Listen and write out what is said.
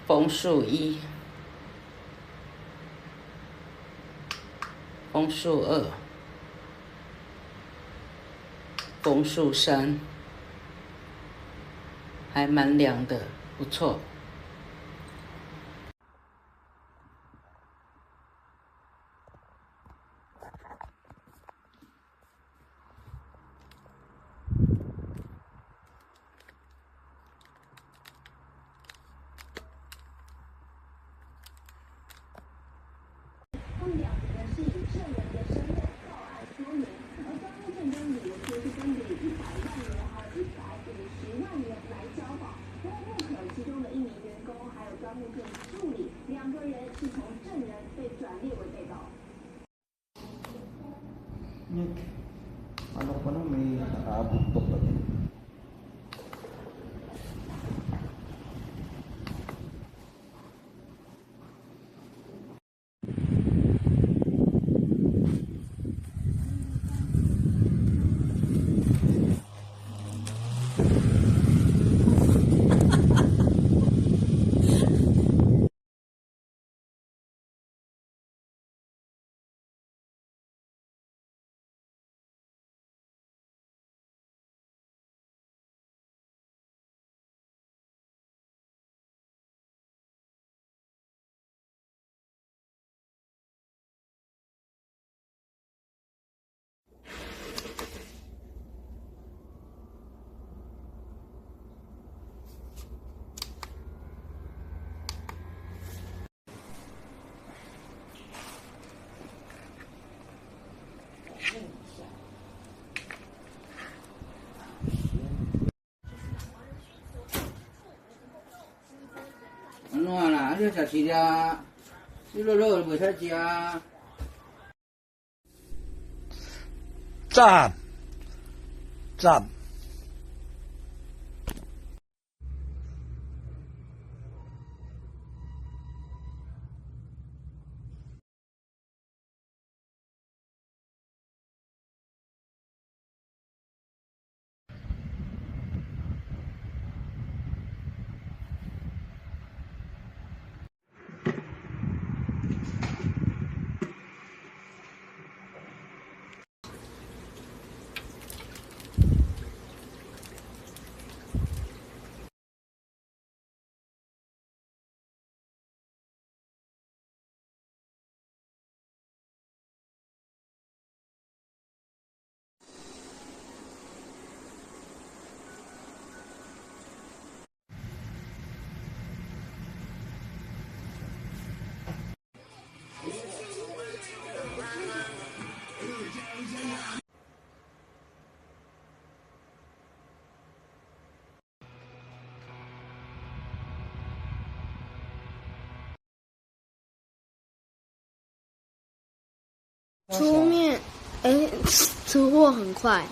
枫树1，枫树2，枫树3，还蛮凉的，不错。他们两个人是以证人的身份报案多年，而张物证跟李文说是分别100万元和150万元来交保。不过不可其中的1名员工还有张物证助理2个人是从证人被转列为被告。Ano pa no, may nakabugtok pa din. Ano lah, ada tak tidak? Lolo boleh saja. 站，站。出面，出货很快。